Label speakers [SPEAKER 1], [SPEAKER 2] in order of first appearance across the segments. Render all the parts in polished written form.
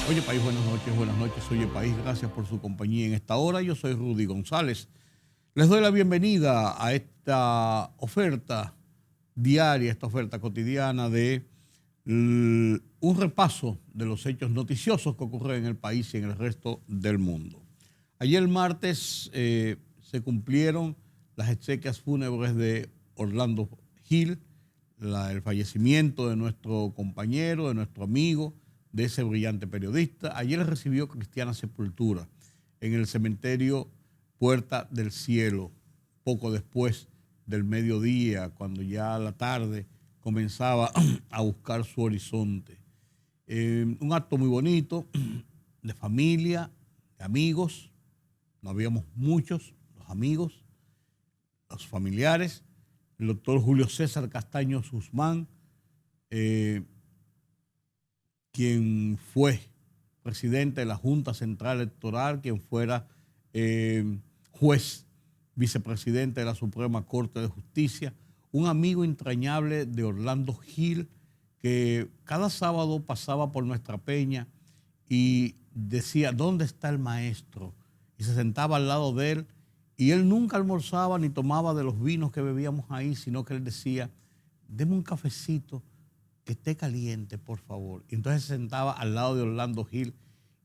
[SPEAKER 1] Oye País, buenas noches, oye País, gracias por su compañía en esta hora. Yo soy Rudy González. Les doy la bienvenida a esta oferta diaria, esta oferta cotidiana de un repaso de los hechos noticiosos que ocurren en el país y en el resto del mundo. Ayer martes se cumplieron las exequias fúnebres de Orlando Gil, el fallecimiento de nuestro compañero, de nuestro amigo, de ese brillante periodista. Ayer recibió cristiana sepultura en el cementerio Puerta del Cielo, poco después del mediodía, cuando ya la tarde comenzaba a buscar su horizonte. Un acto muy bonito, de familia, de amigos. No habíamos muchos, los amigos, los familiares. El doctor Julio César Castaño Guzmán, quien fue presidente de la Junta Central Electoral, quien fuera juez, vicepresidente de la Suprema Corte de Justicia, un amigo entrañable de Orlando Gil, que cada sábado pasaba por nuestra peña y decía, ¿dónde está el maestro? Y se sentaba al lado de él, y él nunca almorzaba ni tomaba de los vinos que bebíamos ahí, sino que él decía, deme un cafecito, que esté caliente, por favor. Y entonces se sentaba al lado de Orlando Gil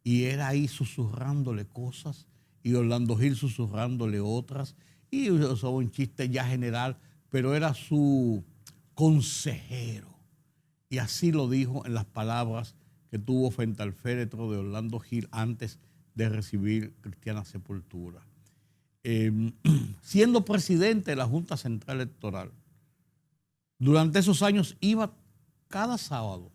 [SPEAKER 1] y era ahí susurrándole cosas y Orlando Gil susurrándole otras y usaba un chiste ya general, pero era su consejero. Y así lo dijo en las palabras que tuvo frente al féretro de Orlando Gil antes de recibir cristiana sepultura. Siendo presidente de la Junta Central Electoral, durante esos años iba cada sábado,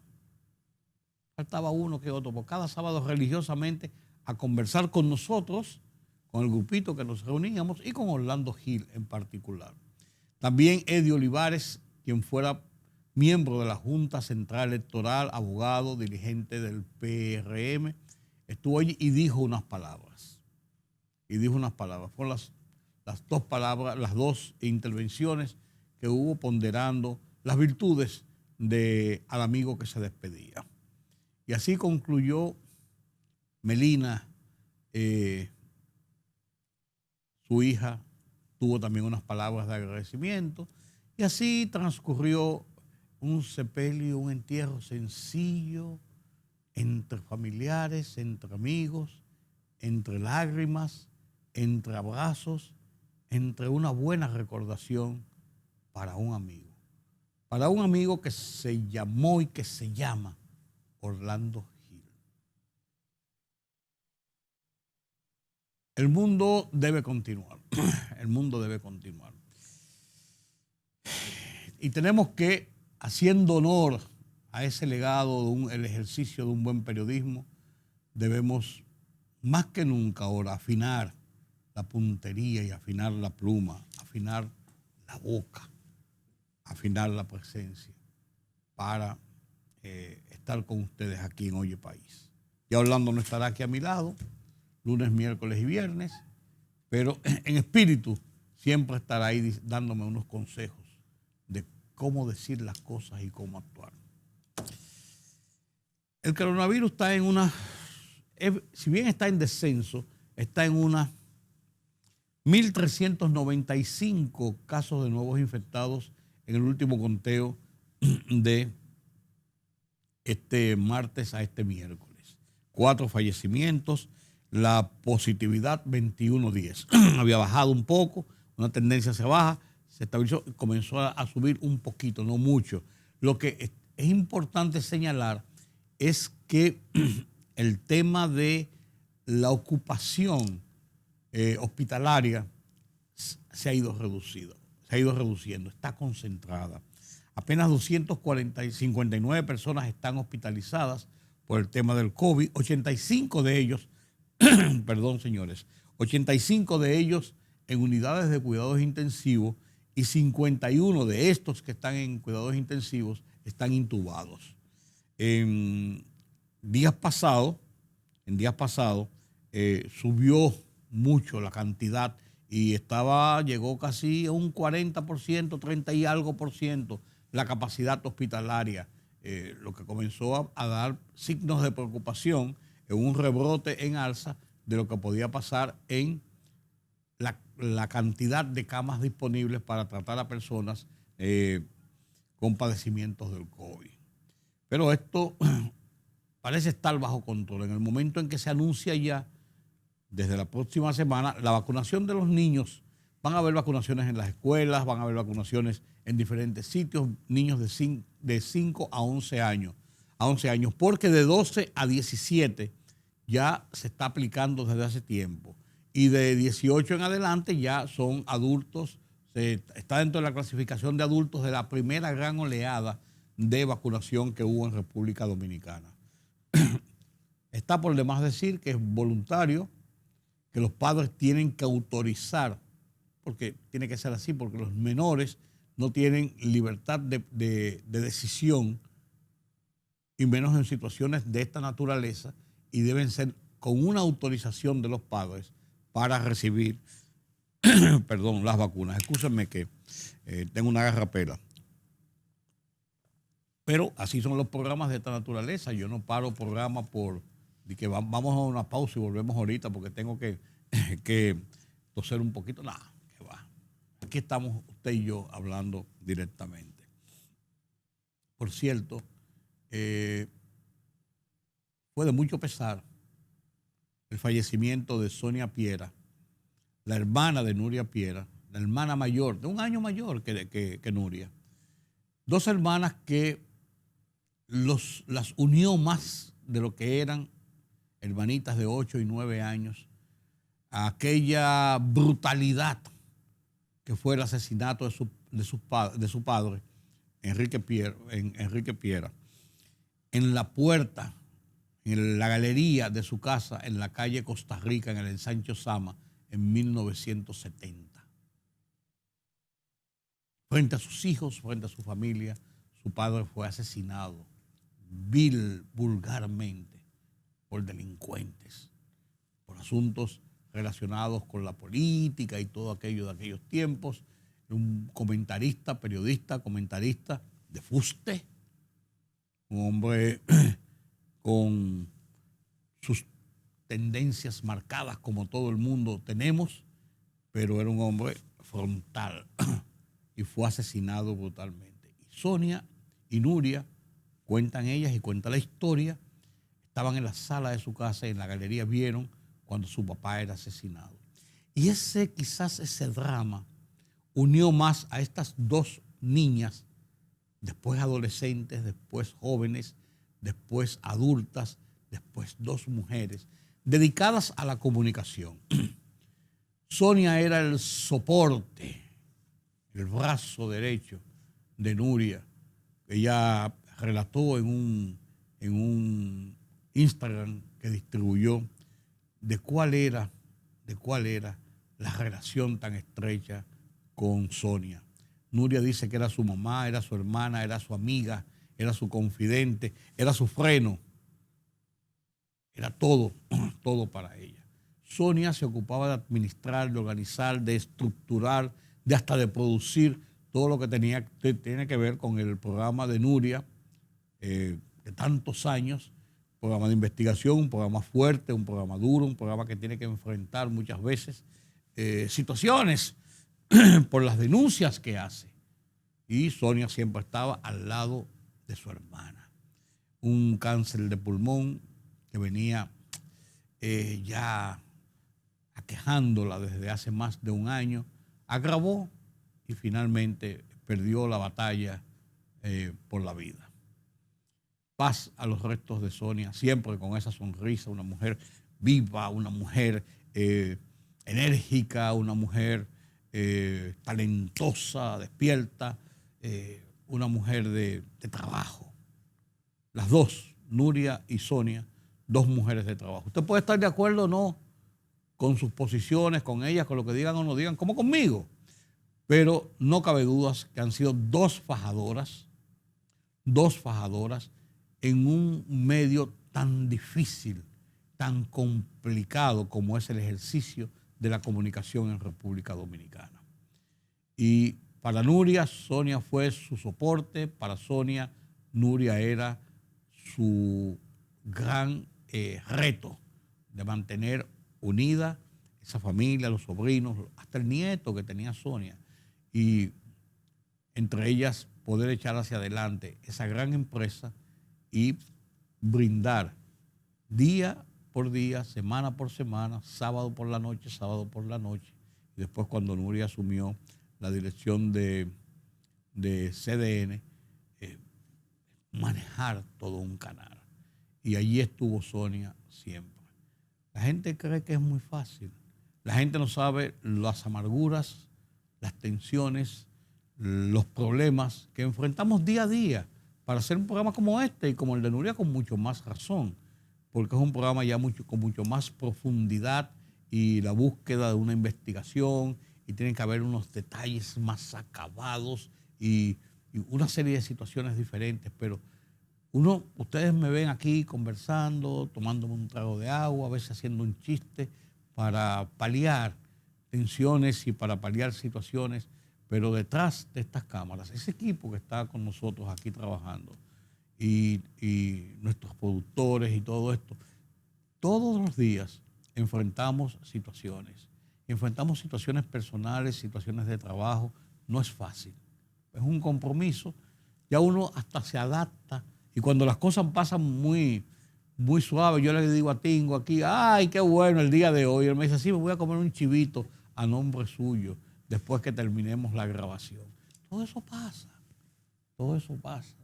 [SPEAKER 1] faltaba uno que otro, pero cada sábado religiosamente a conversar con nosotros, con el grupito que nos reuníamos y con Orlando Gil en particular. También Eddie Olivares, quien fuera miembro de la Junta Central Electoral, abogado, dirigente del PRM, estuvo allí y dijo unas palabras. Fueron las dos palabras, las dos intervenciones que hubo ponderando las virtudes al amigo que se despedía. Y así concluyó Melina, su hija, tuvo también unas palabras de agradecimiento, y así transcurrió un sepelio, un entierro sencillo, entre familiares, entre amigos, entre lágrimas, entre abrazos, entre una buena recordación para un amigo. Para un amigo que se llamó y que se llama Orlando Gil. El mundo debe continuar. El mundo debe continuar. Y tenemos que, haciendo honor a ese legado, el ejercicio de un buen periodismo, debemos más que nunca ahora afinar la puntería y afinar la pluma, afinar la boca, afinar la presencia para estar con ustedes aquí en Oye País. Ya Orlando no estará aquí a mi lado, lunes, miércoles y viernes, pero en espíritu siempre estará ahí dándome unos consejos de cómo decir las cosas y cómo actuar. El coronavirus está si bien está en descenso, está en unas 1.395 casos de nuevos infectados en el último conteo de este martes a este miércoles. 4 fallecimientos, la positividad 21-10. Había bajado un poco, una tendencia hacia baja, se estabilizó y comenzó a subir un poquito, no mucho. Lo que es importante señalar es que el tema de la ocupación hospitalaria se ha ido reduciendo, está concentrada. Apenas 259 personas están hospitalizadas por el tema del COVID, 85 de ellos, perdón señores, 85 de ellos en unidades de cuidados intensivos y 51 de estos que están en cuidados intensivos están intubados. En días pasados subió mucho la cantidad y llegó casi a un 40%, 30 y algo por ciento la capacidad hospitalaria, lo que comenzó a dar signos de preocupación en un rebrote en alza de lo que podía pasar en la cantidad de camas disponibles para tratar a personas con padecimientos del COVID. Pero esto parece estar bajo control. En el momento en que se anuncia ya, desde la próxima semana, la vacunación de los niños, van a haber vacunaciones en las escuelas, van a haber vacunaciones en diferentes sitios, niños de 5 a 11 años, porque de 12 a 17 ya se está aplicando desde hace tiempo. Y de 18 en adelante ya son adultos, está dentro de la clasificación de adultos de la primera gran oleada de vacunación que hubo en República Dominicana. Está por demás decir que es voluntario, que los padres tienen que autorizar, porque tiene que ser así, porque los menores no tienen libertad de decisión, y menos en situaciones de esta naturaleza, y deben ser con una autorización de los padres para recibir las vacunas. Excúsenme que tengo una garrapera. Pero así son los programas de esta naturaleza. Yo no paro programa de que vamos a una pausa y volvemos ahorita porque tengo que toser un poquito. Nada, que va. Aquí estamos usted y yo hablando directamente. Por cierto, fue de mucho pesar el fallecimiento de Sonia Piera, la hermana de Nuria Piera, la hermana mayor, de un año mayor que Nuria. Dos hermanas que las unió más de lo que eran hermanitas de 8 y 9 años, a aquella brutalidad que fue el asesinato de su padre, Enrique Piera, en la puerta, en la galería de su casa en la calle Costa Rica, en el Ensancho Sama, en 1970. Frente a sus hijos, frente a su familia, su padre fue asesinado vulgarmente por delincuentes, por asuntos relacionados con la política y todo aquello de aquellos tiempos. Un periodista de fuste, un hombre con sus tendencias marcadas como todo el mundo tenemos, pero era un hombre frontal y fue asesinado brutalmente. Y Sonia y Nuria, cuentan ellas y cuenta la historia, estaban en la sala de su casa, en la galería, vieron cuando su papá era asesinado. Y quizás ese drama unió más a estas dos niñas, después adolescentes, después jóvenes, después adultas, después dos mujeres, dedicadas a la comunicación. Sonia era el soporte, el brazo derecho de Nuria. Ella relató en un Instagram que distribuyó de cuál era la relación tan estrecha con Sonia. Nuria dice que era su mamá, era su hermana, era su amiga, era su confidente, era su freno. Era todo, todo para ella. Sonia se ocupaba de administrar, de organizar, de estructurar, hasta de producir todo lo que tiene que ver con el programa de Nuria, de tantos años, programa de investigación, un programa fuerte, un programa duro, un programa que tiene que enfrentar muchas veces situaciones por las denuncias que hace. Y Sonia siempre estaba al lado de su hermana. Un cáncer de pulmón que venía ya aquejándola desde hace más de un año, agravó y finalmente perdió la batalla por la vida. Paz a los restos de Sonia, siempre con esa sonrisa, una mujer viva, una mujer enérgica, una mujer talentosa, despierta, una mujer de trabajo. Las dos, Nuria y Sonia, dos mujeres de trabajo. Usted puede estar de acuerdo o no con sus posiciones, con ellas, con lo que digan o no digan, como conmigo, pero no cabe dudas que han sido dos fajadoras en un medio tan difícil, tan complicado como es el ejercicio de la comunicación en República Dominicana. Y para Nuria, Sonia fue su soporte. Para Sonia, Nuria era su gran reto de mantener unida esa familia, los sobrinos, hasta el nieto que tenía Sonia, y entre ellas poder echar hacia adelante esa gran empresa y brindar día por día, semana por semana, sábado por la noche, y después cuando Nuria asumió la dirección de CDN, manejar todo un canal. Y allí estuvo Sonia siempre. La gente cree que es muy fácil. La gente no sabe las amarguras, las tensiones, los problemas que enfrentamos día a día para hacer un programa como este y como el de Nuria, con mucho más razón, porque es un programa ya con mucho más profundidad y la búsqueda de una investigación, y tienen que haber unos detalles más acabados y una serie de situaciones diferentes, pero ustedes me ven aquí conversando, tomándome un trago de agua, a veces haciendo un chiste para paliar tensiones y para paliar situaciones, pero detrás de estas cámaras, ese equipo que está con nosotros aquí trabajando y nuestros productores y todo esto, todos los días enfrentamos situaciones personales, situaciones de trabajo. No es fácil, es un compromiso, ya uno hasta se adapta, y cuando las cosas pasan muy, muy suaves, yo le digo a Tingo aquí, ay, qué bueno el día de hoy, él me dice, sí, me voy a comer un chivito a nombre suyo después que terminemos la grabación. Todo eso pasa, todo eso pasa.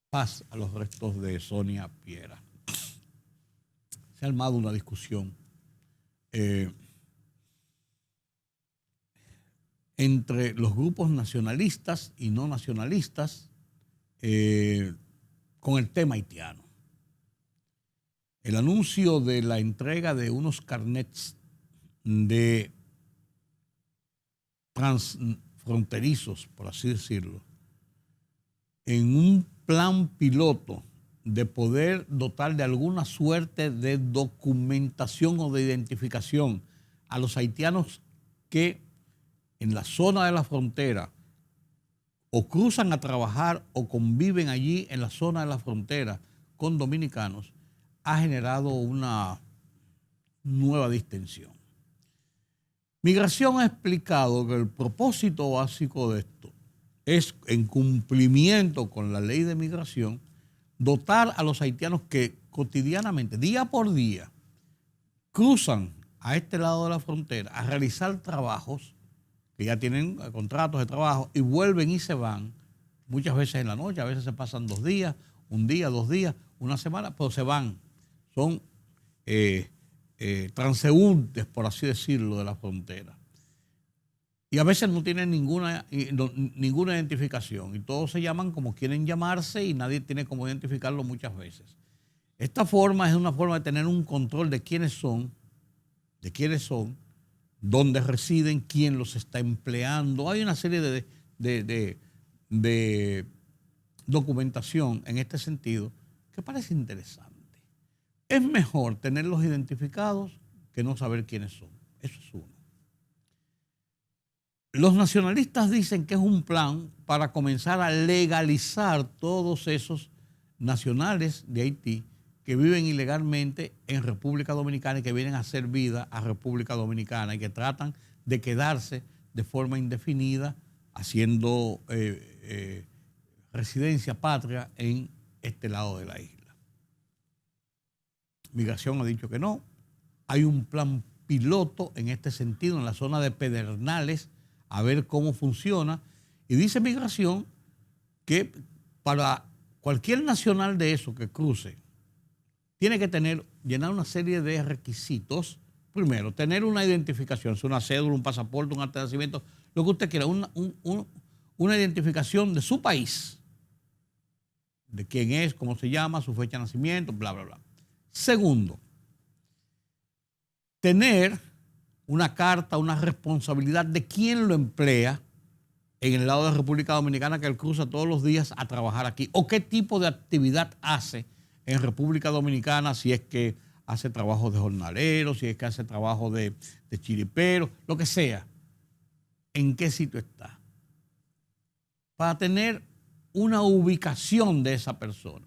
[SPEAKER 1] Paz a los restos de Sonia Piera. Se ha armado una discusión entre los grupos nacionalistas y no nacionalistas con el tema haitiano. El anuncio de la entrega de unos carnets de transfronterizos, por así decirlo, en un plan piloto de poder dotar de alguna suerte de documentación o de identificación a los haitianos que en la zona de la frontera o cruzan a trabajar o conviven allí en la zona de la frontera con dominicanos, ha generado una nueva distensión. Migración ha explicado que el propósito básico de esto es, en cumplimiento con la ley de migración, dotar a los haitianos que cotidianamente, día por día, cruzan a este lado de la frontera a realizar trabajos, que ya tienen contratos de trabajo y vuelven y se van, muchas veces en la noche, a veces se pasan 2 días, 1 día, 2 días, una semana, pero se van. Son transeúntes, por así decirlo, de la frontera. Y a veces no tienen ninguna identificación, y todos se llaman como quieren llamarse y nadie tiene cómo identificarlo muchas veces. Esta forma es una forma de tener un control de quiénes son, dónde residen, quién los está empleando. Hay una serie de documentación en este sentido que parece interesante. Es mejor tenerlos identificados que no saber quiénes son. Eso es uno. Los nacionalistas dicen que es un plan para comenzar a legalizar todos esos nacionales de Haití que viven ilegalmente en República Dominicana y que vienen a hacer vida a República Dominicana y que tratan de quedarse de forma indefinida haciendo residencia patria en este lado de la isla. Migración ha dicho que no. Hay un plan piloto en este sentido en la zona de Pedernales, a ver cómo funciona. Y dice Migración que para cualquier nacional de eso que cruce, tiene que llenar una serie de requisitos. Primero, tener una identificación, una cédula, un pasaporte, un acta de nacimiento, lo que usted quiera, una identificación de su país, de quién es, cómo se llama, su fecha de nacimiento, bla, bla, bla. Segundo, tener una carta, una responsabilidad de quién lo emplea en el lado de República Dominicana, que él cruza todos los días a trabajar aquí, o qué tipo de actividad hace en República Dominicana, si es que hace trabajo de jornalero, si es que hace trabajo de chiripero, lo que sea, en qué sitio está, para tener una ubicación de esa persona.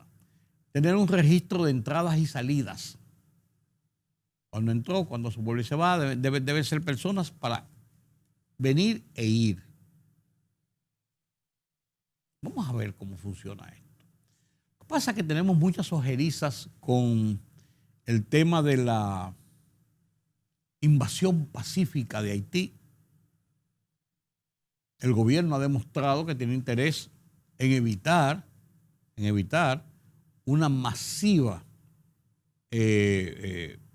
[SPEAKER 1] tener un registro de entradas y salidas. Cuando entró, cuando se vuelve y se va, deben ser personas para venir e ir. Vamos a ver cómo funciona esto. Lo que pasa es que tenemos muchas ojerizas con el tema de la invasión pacífica de Haití. El gobierno ha demostrado que tiene interés en evitar una masiva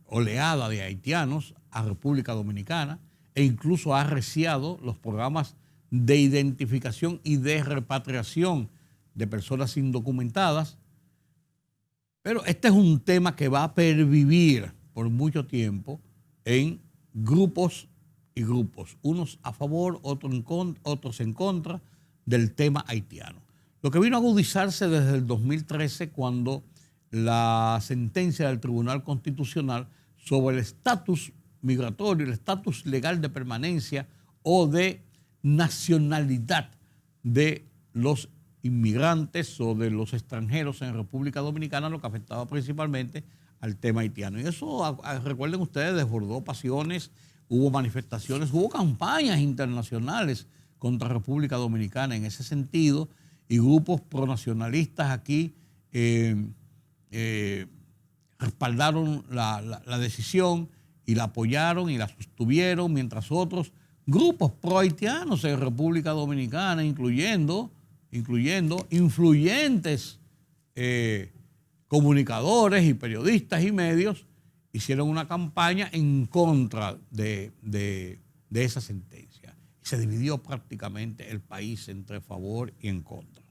[SPEAKER 1] oleada de haitianos a República Dominicana, e incluso ha arreciado los programas de identificación y de repatriación de personas indocumentadas. Pero este es un tema que va a pervivir por mucho tiempo en grupos y grupos, unos a favor, otros en contra del tema haitiano. Lo que vino a agudizarse desde el 2013, cuando la sentencia del Tribunal Constitucional sobre el estatus migratorio, el estatus legal de permanencia o de nacionalidad de los inmigrantes o de los extranjeros en República Dominicana, lo que afectaba principalmente al tema haitiano. Y eso, recuerden ustedes, desbordó pasiones, hubo manifestaciones, hubo campañas internacionales contra República Dominicana en ese sentido, y grupos pronacionalistas aquí respaldaron la decisión y la apoyaron y la sostuvieron, mientras otros grupos pro-haitianos en República Dominicana, incluyendo influyentes comunicadores y periodistas y medios, hicieron una campaña en contra de esa sentencia. Se dividió prácticamente el país entre favor y en contra.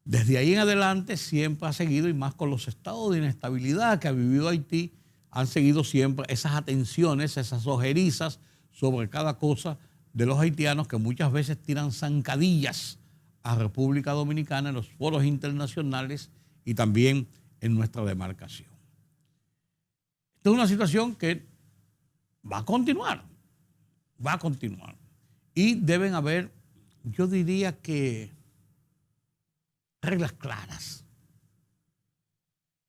[SPEAKER 1] Desde ahí en adelante siempre ha seguido, y más con los estados de inestabilidad que ha vivido Haití, han seguido siempre esas atenciones, esas ojerizas sobre cada cosa de los haitianos, que muchas veces tiran zancadillas a República Dominicana en los foros internacionales y también en nuestra demarcación. Esta es una situación que va a continuar. Y deben haber, yo diría que, reglas claras.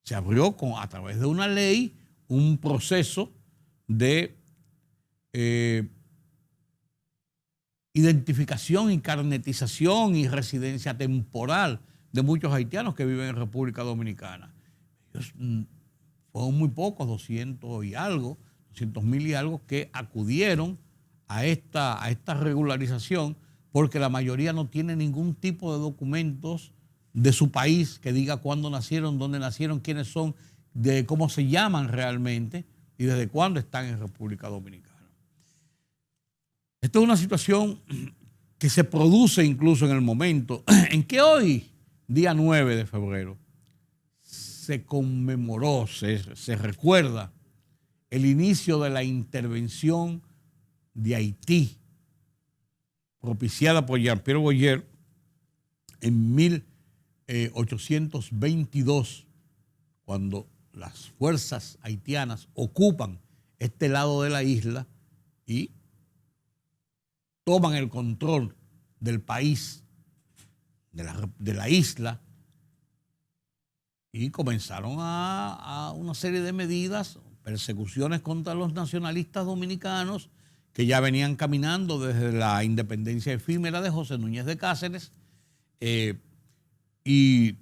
[SPEAKER 1] Se abrió a través de una ley un proceso de identificación y carnetización y residencia temporal de muchos haitianos que viven en República Dominicana. Ellos fueron muy pocos, 200.000 y algo, que acudieron a esta regularización, porque la mayoría no tiene ningún tipo de documentos de su país que diga cuándo nacieron, dónde nacieron, quiénes son, de cómo se llaman realmente y desde cuándo están en República Dominicana. Esto es una situación que se produce incluso en el momento en que hoy, día 9 de febrero, se conmemoró, se recuerda el inicio de la intervención de Haití, propiciada por Jean-Pierre Boyer en 1822, cuando las fuerzas haitianas ocupan este lado de la isla y toman el control del país, de la isla, y comenzaron a una serie de medidas, persecuciones contra los nacionalistas dominicanos que ya venían caminando desde la independencia efímera de José Núñez de Cáceres, y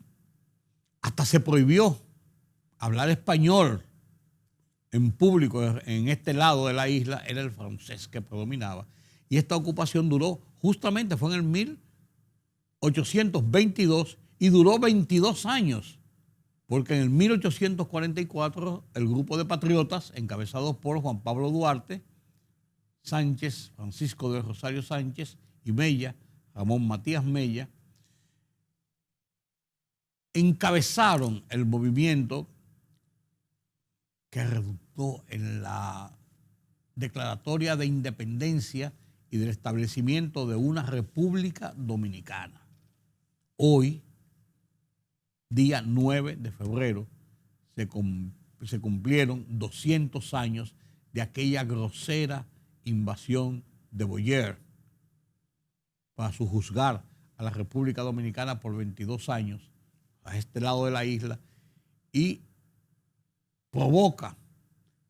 [SPEAKER 1] hasta se prohibió hablar español en público en este lado de la isla, era el francés que predominaba. Y esta ocupación duró, justamente fue en el 1822 y duró 22 años, porque en el 1844 el grupo de patriotas, encabezados por Juan Pablo Duarte Sánchez, Francisco del Rosario Sánchez y Mella, Ramón Matías Mella, encabezaron el movimiento que resultó en la declaratoria de independencia y del establecimiento de una República Dominicana. Hoy, día 9 de febrero, se cumplieron 200 años de aquella grosera invasión de Boyer para sojuzgar a la República Dominicana por 22 años a este lado de la isla, y provoca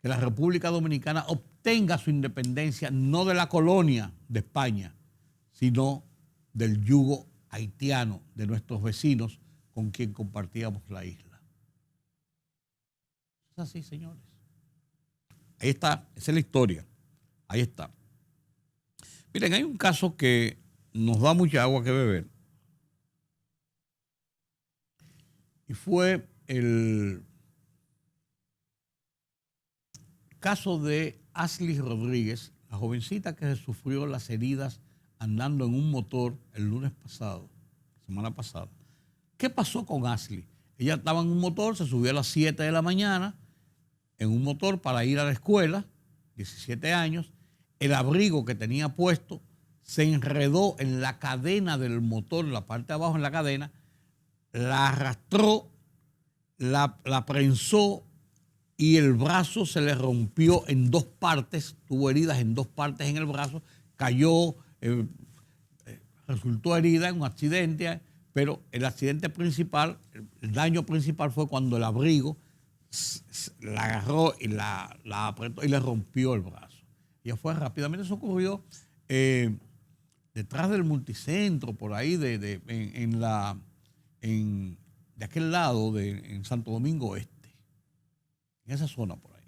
[SPEAKER 1] que la República Dominicana obtenga su independencia no de la colonia de España, sino del yugo haitiano de nuestros vecinos con quien compartíamos la isla. Es así, señores. Ahí está, esa es la historia. Ahí está. Miren, hay un caso que nos da mucha agua que beber. Y fue el caso de Ashley Rodríguez, la jovencita que sufrió las heridas andando en un motor el lunes pasado, semana pasada. ¿Qué pasó con Ashley? Ella estaba en un motor, se subió a las 7 de la mañana en un motor para ir a la escuela, 17 años. El abrigo que tenía puesto se enredó en la cadena del motor, en la parte de abajo en la cadena, la arrastró, la prensó y el brazo se le rompió en dos partes, tuvo heridas en dos partes en el brazo, cayó, resultó herida en un accidente, pero el accidente principal, el daño principal fue cuando el abrigo la agarró y la apretó y le rompió el brazo. Ella fue rápidamente, eso ocurrió detrás del multicentro, por ahí, de aquel lado, en Santo Domingo Este, en esa zona por ahí.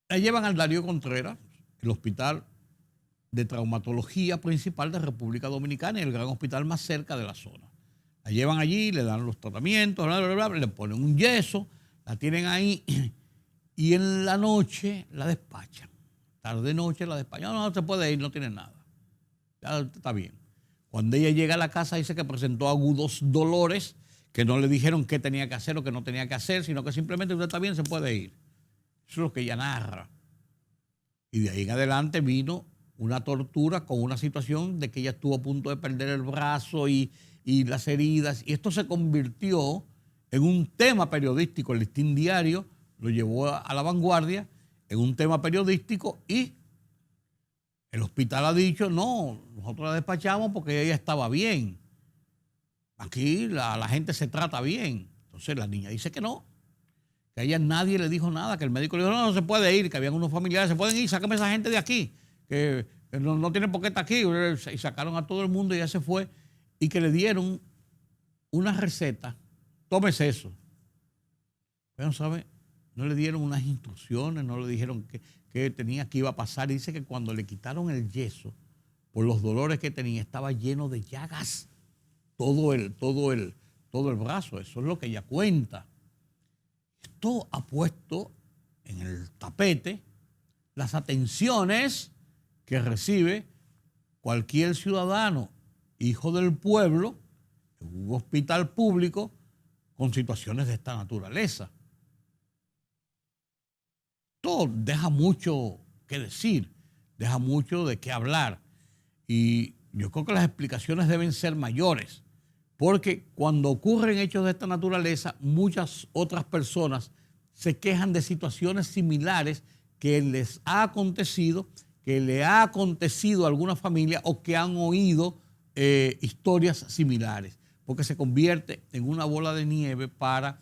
[SPEAKER 1] La llevan al Darío Contreras, el hospital de traumatología principal de República Dominicana y el gran hospital más cerca de la zona. La llevan allí, le dan los tratamientos, bla, bla, bla, le ponen un yeso, la tienen ahí y en la noche la despachan. Tarde noche la despachan. No se puede ir, no tiene nada. Ya está bien. Cuando ella llega a la casa dice que presentó agudos dolores, que no le dijeron qué tenía que hacer o qué no tenía que hacer, sino que simplemente usted está bien, se puede ir. Eso es lo que ella narra. Y de ahí en adelante vino una tortura con una situación de que ella estuvo a punto de perder el brazo y las heridas. Y esto se convirtió en un tema periodístico. El Listín Diario lo llevó a La Vanguardia en un tema periodístico y el hospital ha dicho, no, nosotros la despachamos porque ella estaba bien. Aquí la gente se trata bien. Entonces la niña dice que no, que a ella nadie le dijo nada, que el médico le dijo, no se puede ir, que habían unos familiares, se pueden ir, sácame a esa gente de aquí, que no tienen por qué estar aquí. Y sacaron a todo el mundo y ella se fue y que le dieron una receta, tómese eso. Pero, ¿sabe? No le dieron unas instrucciones, no le dijeron qué tenía, qué iba a pasar. Y dice que cuando le quitaron el yeso, por los dolores que tenía, estaba lleno de llagas todo el brazo. Eso es lo que ella cuenta. Esto ha puesto en el tapete las atenciones que recibe cualquier ciudadano, hijo del pueblo, en un hospital público con situaciones de esta naturaleza. Esto deja mucho que decir, deja mucho de qué hablar. Y yo creo que las explicaciones deben ser mayores, porque cuando ocurren hechos de esta naturaleza, muchas otras personas se quejan de situaciones similares que les ha acontecido, que le ha acontecido a alguna familia o que han oído historias similares, porque se convierte en una bola de nieve para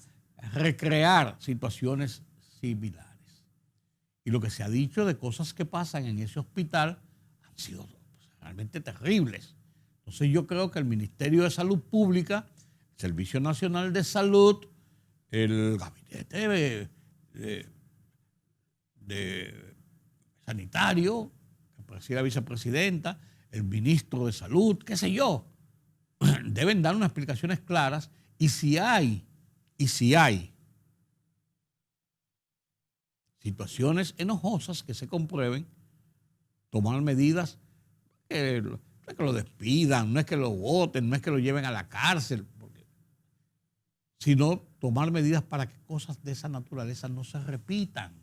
[SPEAKER 1] recrear situaciones similares. Y lo que se ha dicho de cosas que pasan en ese hospital han sido realmente terribles. Entonces yo creo que el Ministerio de Salud Pública, el Servicio Nacional de Salud, el Gabinete de Sanitario, que preside la vicepresidenta, el ministro de Salud, qué sé yo, deben dar unas explicaciones claras y si hay situaciones enojosas que se comprueben, tomar medidas, no es que lo despidan, no es que lo voten, no es que lo lleven a la cárcel, sino tomar medidas para que cosas de esa naturaleza no se repitan.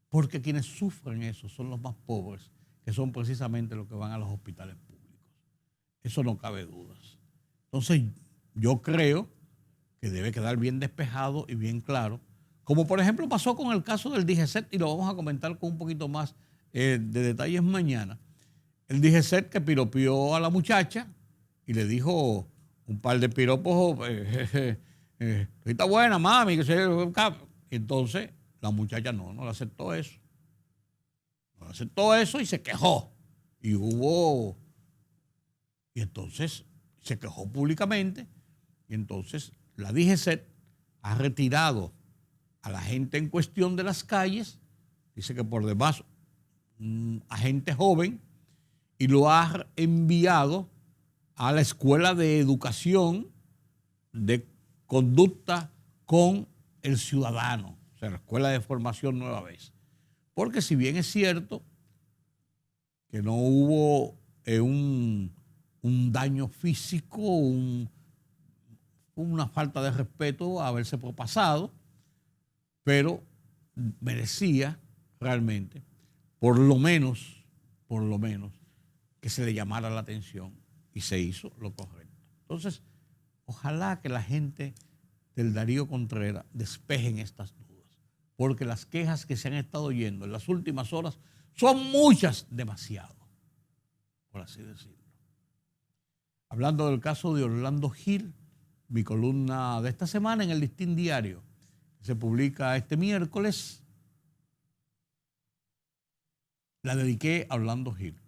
[SPEAKER 1] Porque quienes sufren eso son los más pobres, que son precisamente los que van a los hospitales públicos. Eso no cabe dudas. Entonces, yo creo que debe quedar bien despejado y bien claro, como por ejemplo pasó con el caso del DGCET, y lo vamos a comentar con un poquito más de detalles mañana. El DGCET que piropió a la muchacha y le dijo un par de piropos Está buena, mami. Entonces, la muchacha no le aceptó eso. No le aceptó eso y se quejó. Y entonces se quejó públicamente. Y entonces la DGCET ha retirado a la gente en cuestión de las calles. Dice que por demás, agente joven, y lo ha enviado a la Escuela de Educación de Conducta con el Ciudadano, o sea, la Escuela de Formación Nueva Vez. Porque si bien es cierto que no hubo un daño físico, una falta de respeto a haberse propasado, pero merecía realmente, por lo menos, que se le llamara la atención y se hizo lo correcto. Entonces, ojalá que la gente del Darío Contreras despejen estas dudas, porque las quejas que se han estado oyendo en las últimas horas son muchas, demasiado, por así decirlo. Hablando del caso de Orlando Gil, mi columna de esta semana en el Listín Diario, que se publica este miércoles, la dediqué a Orlando Gil,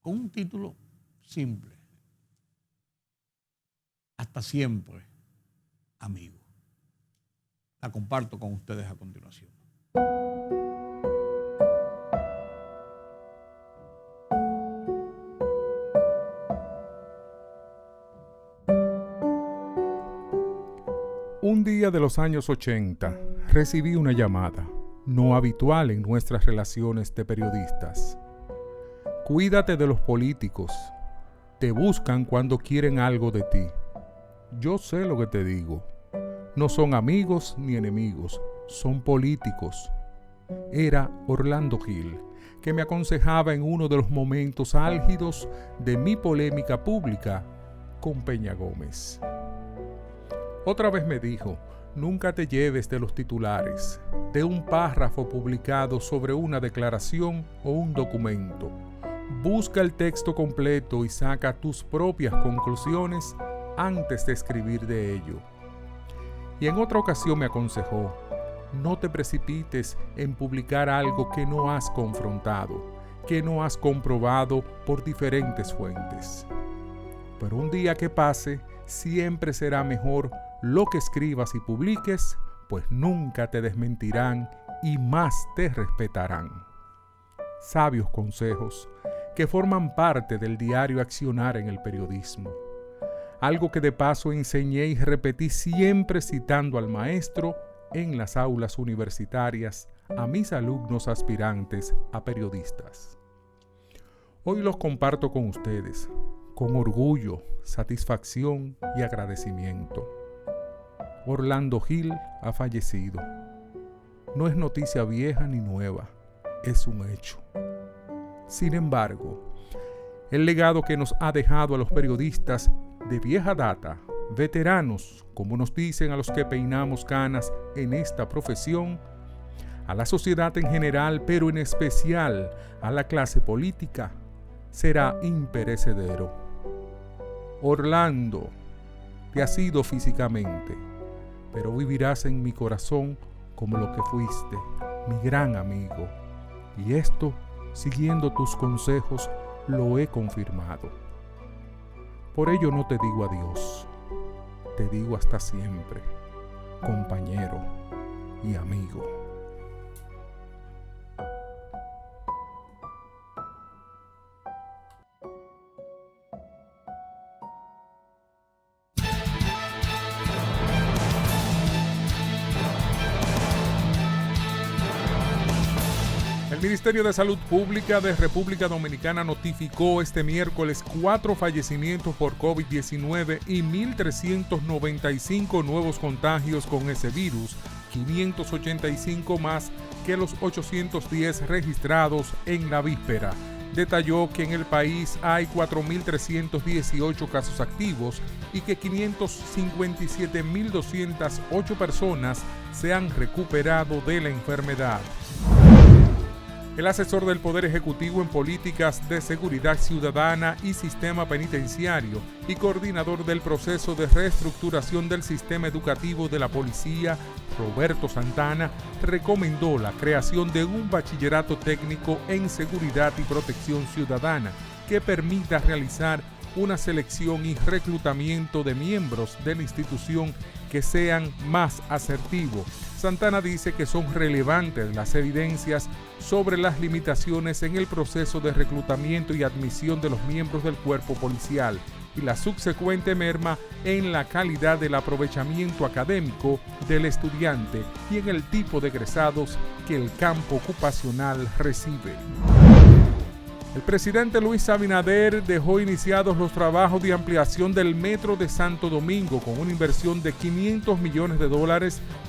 [SPEAKER 1] con un título simple: hasta siempre, amigo. La comparto con ustedes a continuación.
[SPEAKER 2] Un día de los años 80 recibí una llamada, no habitual en nuestras relaciones de periodistas. Cuídate de los políticos. Te buscan cuando quieren algo de ti. Yo sé lo que te digo. No son amigos ni enemigos, son políticos. Era Orlando Gil, que me aconsejaba en uno de los momentos álgidos de mi polémica pública con Peña Gómez. Otra vez me dijo: nunca te lleves de los titulares, de un párrafo publicado sobre una declaración o un documento. Busca el texto completo y saca tus propias conclusiones antes de escribir de ello. Y en otra ocasión me aconsejó: no te precipites en publicar algo que no has confrontado, que no has comprobado por diferentes fuentes. Pero un día que pase, siempre será mejor lo que escribas y publiques, pues nunca te desmentirán y más te respetarán. Sabios consejos que forman parte del diario accionar en el periodismo. Algo que de paso enseñé y repetí siempre citando al maestro en las aulas universitarias a mis alumnos aspirantes a periodistas. Hoy los comparto con ustedes, con orgullo, satisfacción y agradecimiento. Orlando Gil ha fallecido. No es noticia vieja ni nueva, es un hecho. Sin embargo, el legado que nos ha dejado a los periodistas de vieja data, veteranos, como nos dicen a los que peinamos canas en esta profesión, a la sociedad en general, pero en especial a la clase política, será imperecedero. Orlando, te has ido físicamente, pero vivirás en mi corazón como lo que fuiste, mi gran amigo. Y esto, siguiendo tus consejos, lo he confirmado. Por ello no te digo adiós, te digo hasta siempre, compañero y amigo. El Ministerio de Salud Pública de República Dominicana notificó este miércoles 4 fallecimientos por COVID-19 y 1.395 nuevos contagios con ese virus, 585 más que los 810 registrados en la víspera. Detalló que en el país hay 4.318 casos activos y que 557.208 personas se han recuperado de la enfermedad. El asesor del Poder Ejecutivo en Políticas de Seguridad Ciudadana y Sistema Penitenciario y coordinador del proceso de reestructuración del sistema educativo de la policía, Roberto Santana, recomendó la creación de un bachillerato técnico en seguridad y protección ciudadana que permita realizar una selección y reclutamiento de miembros de la institución que sean más asertivos. Santana dice que son relevantes las evidencias sobre las limitaciones en el proceso de reclutamiento y admisión de los miembros del cuerpo policial y la subsecuente merma en la calidad del aprovechamiento académico del estudiante y en el tipo de egresados que el campo ocupacional recibe. El presidente Luis Abinader dejó iniciados los trabajos de ampliación del Metro de Santo Domingo con una inversión de $500 millones,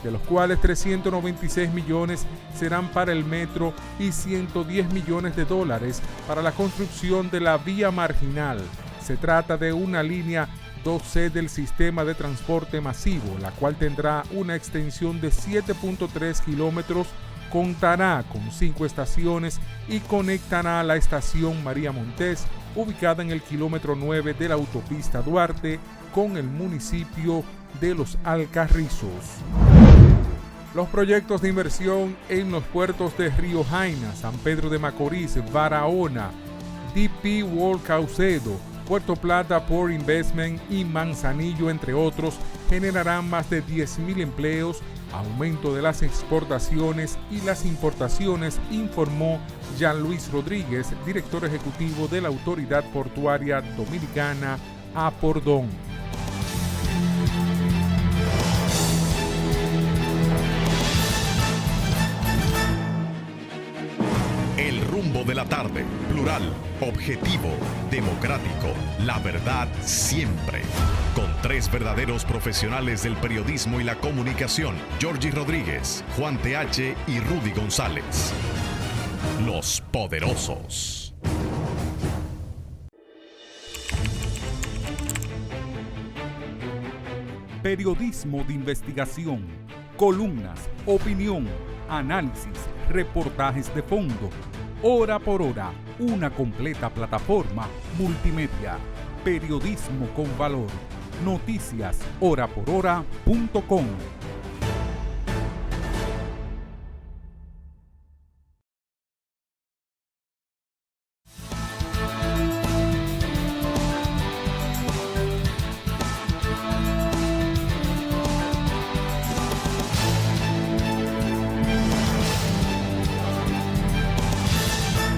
[SPEAKER 2] de los cuales 396 millones serán para el metro y $110 millones para la construcción de la vía marginal. Se trata de una línea 2C del sistema de transporte masivo, la cual tendrá una extensión de 7.3 kilómetros, contará con 5 estaciones y conectará a la estación María Montés, ubicada en el kilómetro 9 de la autopista Duarte, con el municipio de Los Alcarrizos. Los proyectos de inversión en los puertos de Río Jaina, San Pedro de Macorís, Barahona, DP World Caucedo, Puerto Plata Port Investment y Manzanillo, entre otros, generarán más de 10.000 empleos, aumento de las exportaciones y las importaciones, informó Jean Luis Rodríguez, director ejecutivo de la Autoridad Portuaria Dominicana, Apordón.
[SPEAKER 3] El rumbo de la tarde, plural, objetivo, democrático, la verdad siempre. Con 3 verdaderos profesionales del periodismo y la comunicación, Georgie Rodríguez, Juan TH y Rudy González. Los Poderosos.
[SPEAKER 4] Periodismo de investigación, columnas, opinión, análisis, reportajes de fondo. Hora por hora, una completa plataforma multimedia. Periodismo con valor. Noticias horaporhora.com.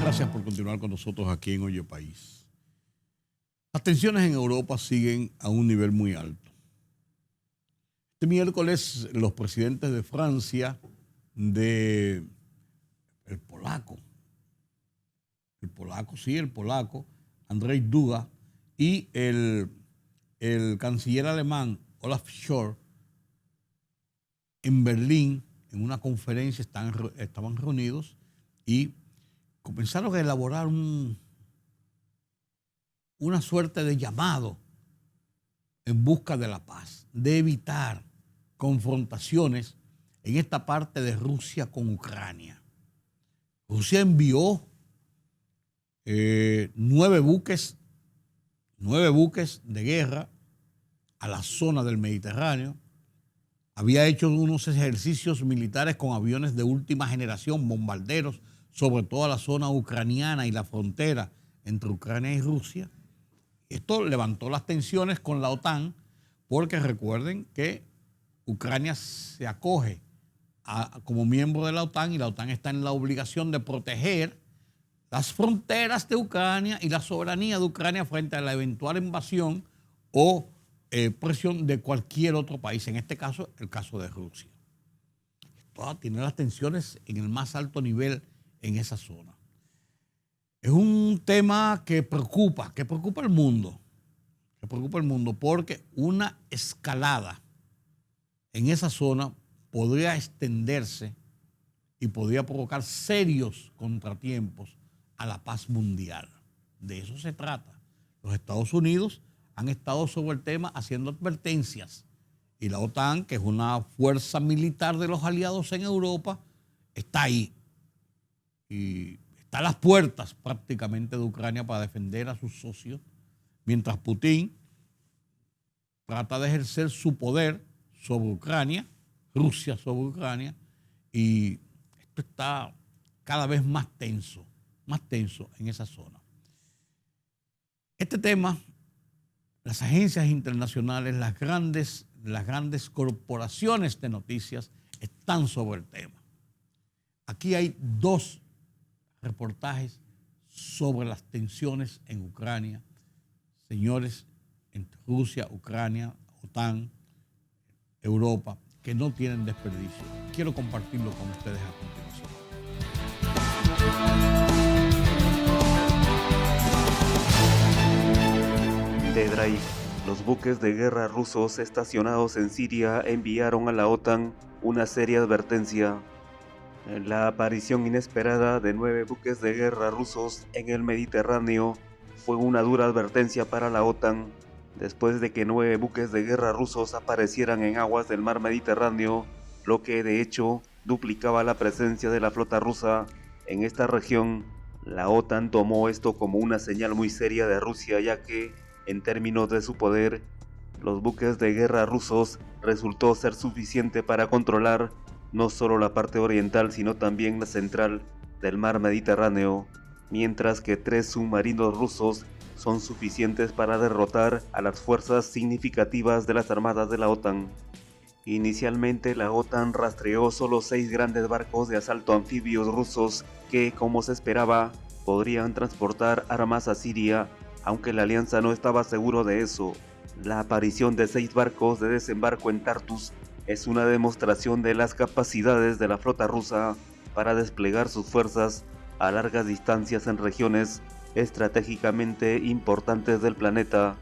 [SPEAKER 1] Gracias por continuar con nosotros aquí en Oye País. Las tensiones en Europa siguen a un nivel muy alto. Este miércoles los presidentes de Francia, el polaco, Andrzej Duda, y el canciller alemán Olaf Scholz, en Berlín, en una conferencia, estaban reunidos y comenzaron a elaborar una suerte de llamado en busca de la paz, de evitar confrontaciones en esta parte de Rusia con Ucrania. Rusia envió 9 buques de guerra a la zona del Mediterráneo. Había hecho unos ejercicios militares con aviones de última generación, bombarderos, sobre toda la zona ucraniana y la frontera entre Ucrania y Rusia. Esto levantó las tensiones con la OTAN, porque recuerden que Ucrania se acoge como miembro de la OTAN y la OTAN está en la obligación de proteger las fronteras de Ucrania y la soberanía de Ucrania frente a la eventual invasión o presión de cualquier otro país, en este caso, el caso de Rusia. Esto tiene las tensiones en el más alto nivel en esa zona. Es un tema que preocupa al mundo, porque una escalada en esa zona podría extenderse y podría provocar serios contratiempos a la paz mundial. De eso se trata. Los Estados Unidos han estado sobre el tema haciendo advertencias y la OTAN, que es una fuerza militar de los aliados en Europa, está ahí. y está a las puertas prácticamente de Ucrania para defender a sus socios, mientras Putin trata de ejercer su poder sobre Ucrania, Rusia sobre Ucrania, y esto está cada vez más tenso en esa zona. Este tema, las agencias internacionales, las grandes corporaciones de noticias están sobre el tema. Aquí hay 2 reportajes sobre las tensiones en Ucrania, señores, entre Rusia, Ucrania, OTAN, Europa, que no tienen desperdicio. Quiero compartirlo con ustedes a continuación.
[SPEAKER 5] The Drive. Los buques de guerra rusos estacionados en Siria enviaron a la OTAN una seria advertencia. La aparición inesperada de 9 buques de guerra rusos en el Mediterráneo fue una dura advertencia para la OTAN, después de que 9 buques de guerra rusos aparecieran en aguas del mar Mediterráneo, lo que de hecho duplicaba la presencia de la flota rusa en esta región. La OTAN tomó esto como una señal muy seria de Rusia, ya que, en términos de su poder, los buques de guerra rusos resultó ser suficiente para controlar no solo la parte oriental, sino también la central del mar Mediterráneo, mientras que 3 submarinos rusos son suficientes para derrotar a las fuerzas significativas de las armadas de la OTAN. Inicialmente la OTAN rastreó solo 6 grandes barcos de asalto anfibios rusos que, como se esperaba, podrían transportar armas a Siria, aunque la alianza no estaba seguro de eso. La aparición de 6 barcos de desembarco en Tartus es una demostración de las capacidades de la flota rusa para desplegar sus fuerzas a largas distancias en regiones estratégicamente importantes del planeta.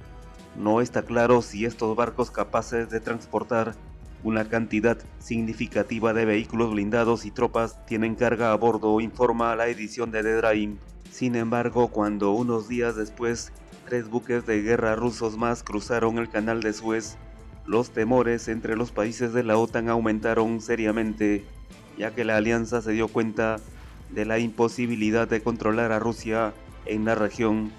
[SPEAKER 5] No está claro si estos barcos capaces de transportar una cantidad significativa de vehículos blindados y tropas tienen carga a bordo, informa la edición de The Drive. Sin embargo, cuando unos días después 3 buques de guerra rusos más cruzaron el canal de Suez, los temores entre los países de la OTAN aumentaron seriamente, ya que la alianza se dio cuenta de la imposibilidad de controlar a Rusia en la región.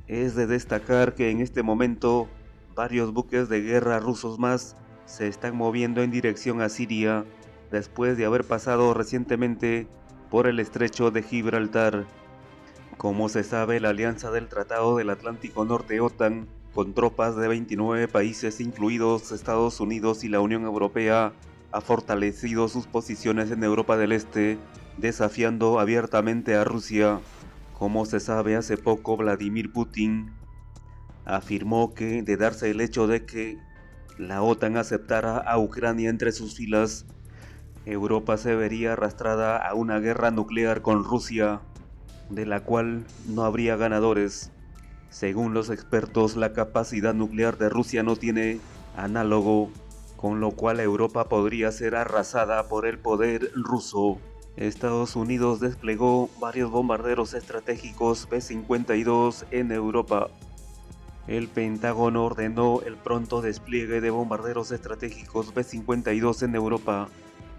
[SPEAKER 5] Es de destacar que en este momento varios buques de guerra rusos más se están moviendo en dirección a Siria, después de haber pasado recientemente por el estrecho de Gibraltar. Como se sabe, la alianza del Tratado del Atlántico Norte OTAN, con tropas de 29 países incluidos Estados Unidos y la Unión Europea, ha fortalecido sus posiciones en Europa del Este, desafiando abiertamente a Rusia. Como se sabe, hace poco Vladimir Putin afirmó que, de darse el hecho de que la OTAN aceptara a Ucrania entre sus filas, Europa se vería arrastrada a una guerra nuclear con Rusia, de la cual no habría ganadores. Según los expertos, la capacidad nuclear de Rusia no tiene análogo, con lo cual Europa podría ser arrasada por el poder ruso. Estados Unidos desplegó varios bombarderos estratégicos B-52 en Europa. El Pentágono ordenó el pronto despliegue de bombarderos estratégicos B-52 en Europa.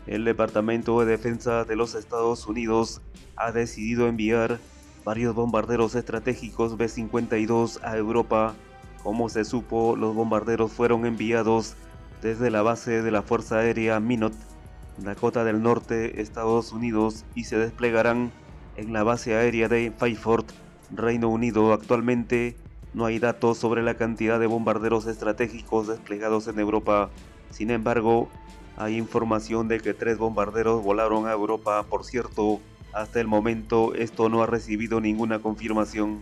[SPEAKER 5] El Departamento de Defensa de los Estados Unidos ha decidido enviar varios bombarderos estratégicos B-52 a Europa. Como se supo, los bombarderos fueron enviados desde la base de la Fuerza Aérea Minot, Dakota del Norte, Estados Unidos, y se desplegarán en la base aérea de Fairford, Reino Unido. Actualmente no hay datos sobre la cantidad de bombarderos estratégicos desplegados en Europa. Sin embargo, hay información de que 3 bombarderos volaron a Europa. Por cierto, hasta el momento esto no ha recibido ninguna confirmación.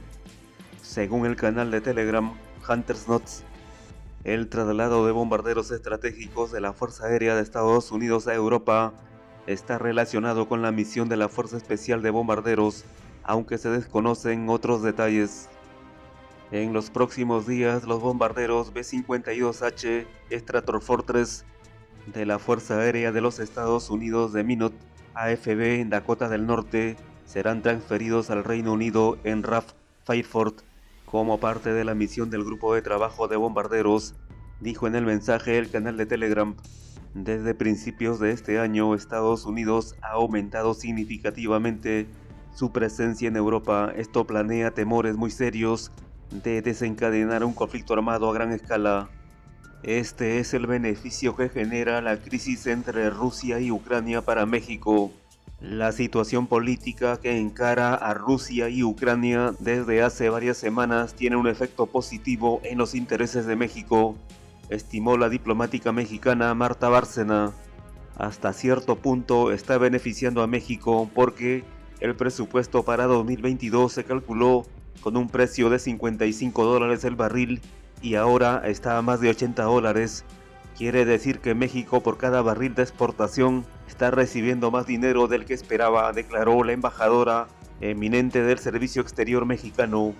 [SPEAKER 5] Según el canal de Telegram Hunter's Notes, el traslado de bombarderos estratégicos de la Fuerza Aérea de Estados Unidos a Europa está relacionado con la misión de la Fuerza Especial de Bombarderos, aunque se desconocen otros detalles. En los próximos días, los bombarderos B-52H Stratofortress de la Fuerza Aérea de los Estados Unidos de Minot, AFB en Dakota del Norte, serán transferidos al Reino Unido en RAF Fairford como parte de la misión del Grupo de Trabajo de Bombarderos, dijo en el mensaje el canal de Telegram. Desde principios de este año, Estados Unidos ha aumentado significativamente su presencia en Europa. Esto planea temores muy serios de desencadenar un conflicto armado a gran escala. Este es el beneficio que genera la crisis entre Rusia y Ucrania para México. La situación política que encara a Rusia y Ucrania desde hace varias semanas tiene un efecto positivo en los intereses de México, estimó la diplomática mexicana Marta Bárcena. Hasta cierto punto está beneficiando a México porque el presupuesto para 2022 se calculó con un precio de $55 el barril y ahora está a más de $80. Quiere decir que México por cada barril de exportación está recibiendo más dinero del que esperaba, declaró la embajadora eminente del Servicio Exterior mexicano.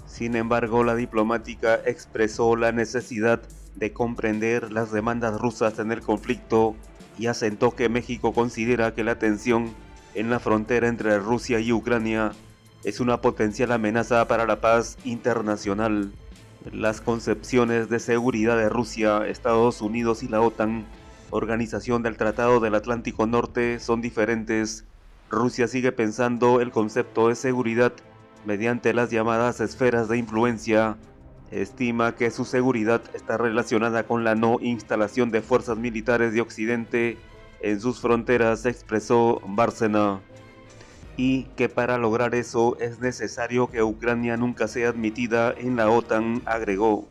[SPEAKER 5] Sin embargo, la diplomática expresó la necesidad de comprender las demandas rusas en el conflicto y asentó que México considera que la tensión en la frontera entre Rusia y Ucrania es una potencial amenaza para la paz internacional. Las concepciones de seguridad de Rusia, Estados Unidos y la OTAN, Organización del Tratado del Atlántico Norte, son diferentes. Rusia sigue pensando el concepto de seguridad mediante las llamadas esferas de influencia. Estima que su seguridad está relacionada con la no instalación de fuerzas militares de Occidente en sus fronteras, expresó Bárcena, y que para lograr eso es necesario que Ucrania nunca sea admitida en la OTAN, agregó.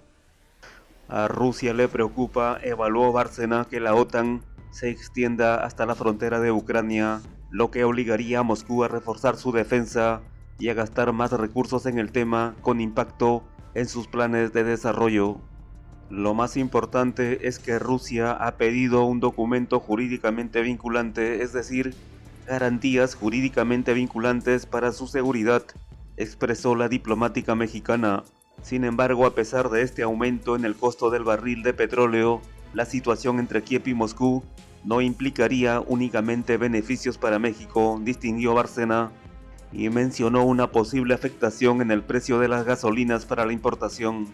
[SPEAKER 5] A Rusia le preocupa, evaluó Bárcena, que la OTAN se extienda hasta la frontera de Ucrania, lo que obligaría a Moscú a reforzar su defensa y a gastar más recursos en el tema, con impacto en sus planes de desarrollo. Lo más importante es que Rusia ha pedido un documento jurídicamente vinculante, es decir, garantías jurídicamente vinculantes para su seguridad, expresó la diplomática mexicana. Sin embargo, a pesar de este aumento en el costo del barril de petróleo, la situación entre Kiev y Moscú no implicaría únicamente beneficios para México, distinguió Bárcena, y mencionó una posible afectación en el precio de las gasolinas para la importación.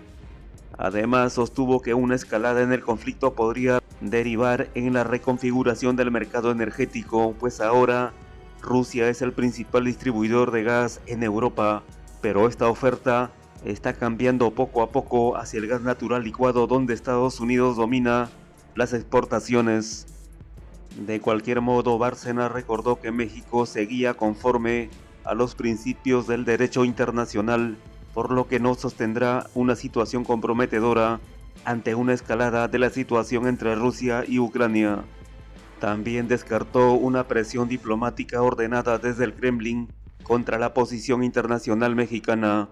[SPEAKER 5] Además, sostuvo que una escalada en el conflicto podría derivar en la reconfiguración del mercado energético, pues ahora Rusia es el principal distribuidor de gas en Europa, pero esta oferta está cambiando poco a poco hacia el gas natural licuado, donde Estados Unidos domina las exportaciones. De cualquier modo, Bárcena recordó que México seguía conforme a los principios del derecho internacional, por lo que no sostendrá una situación comprometedora ante una escalada de la situación entre Rusia y Ucrania. También descartó una presión diplomática ordenada desde el Kremlin contra la posición internacional mexicana.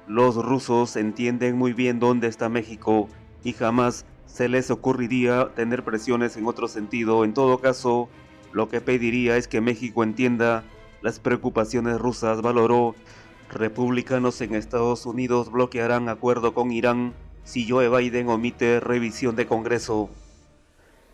[SPEAKER 5] Los rusos entienden muy bien dónde está México y jamás se les ocurriría tener presiones en otro sentido. En todo caso, lo que pediría es que México entienda las preocupaciones rusas, valoró. Republicanos en Estados Unidos bloquearán acuerdo con Irán si Joe Biden omite revisión de Congreso.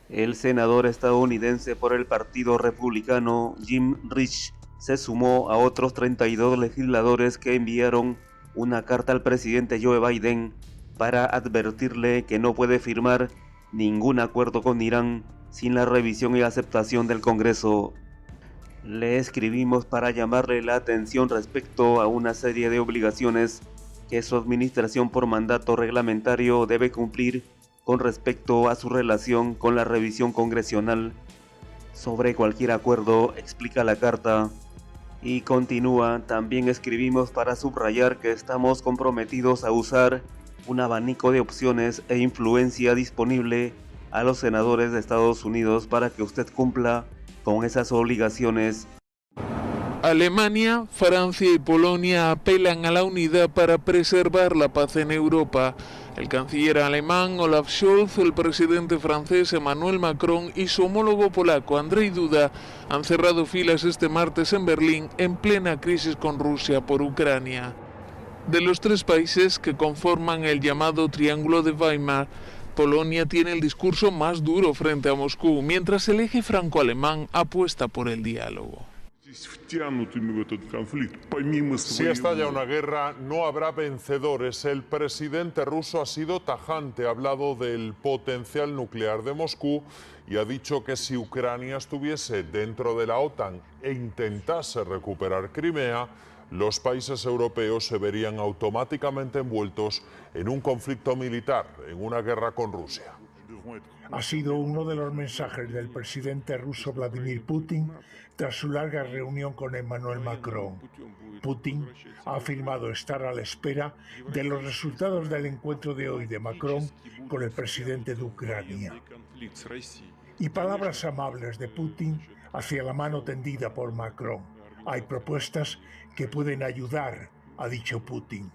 [SPEAKER 5] El senador estadounidense por el Partido Republicano, Jim Risch, se sumó a otros 32 legisladores que enviaron una carta al presidente Joe Biden para advertirle que no puede firmar ningún acuerdo con Irán sin la revisión y aceptación del Congreso. Le escribimos para llamarle la atención respecto a una serie de obligaciones que su administración por mandato reglamentario debe cumplir con respecto a su relación con la revisión congresional sobre cualquier acuerdo, explica la carta. Y continúa, también escribimos para subrayar que estamos comprometidos a usar un abanico de opciones e influencia disponible a los senadores de Estados Unidos para que usted cumpla con esas obligaciones.
[SPEAKER 6] Alemania, Francia y Polonia apelan a la unidad para preservar la paz en Europa. El canciller alemán Olaf Scholz, el presidente francés Emmanuel Macron y su homólogo polaco Andrzej Duda han cerrado filas este martes en Berlín en plena crisis con Rusia por Ucrania. De los tres países que conforman el llamado Triángulo de Weimar, Polonia tiene el discurso más duro frente a Moscú, mientras el eje franco-alemán apuesta por el diálogo.
[SPEAKER 7] Si estalla una guerra, no habrá vencedores. El presidente ruso ha sido tajante, ha hablado del potencial nuclear de Moscú y ha dicho que si Ucrania estuviese dentro de la OTAN e intentase recuperar Crimea, los países europeos se verían automáticamente envueltos en un conflicto militar, en una guerra con Rusia.
[SPEAKER 8] Ha sido uno de los mensajes del presidente ruso Vladimir Putin tras su larga reunión con Emmanuel Macron. Putin ha afirmado estar a la espera de los resultados del encuentro de hoy de Macron con el presidente de Ucrania. Y palabras amables de Putin hacia la mano tendida por Macron. Hay propuestas que pueden ayudar, ha dicho Putin.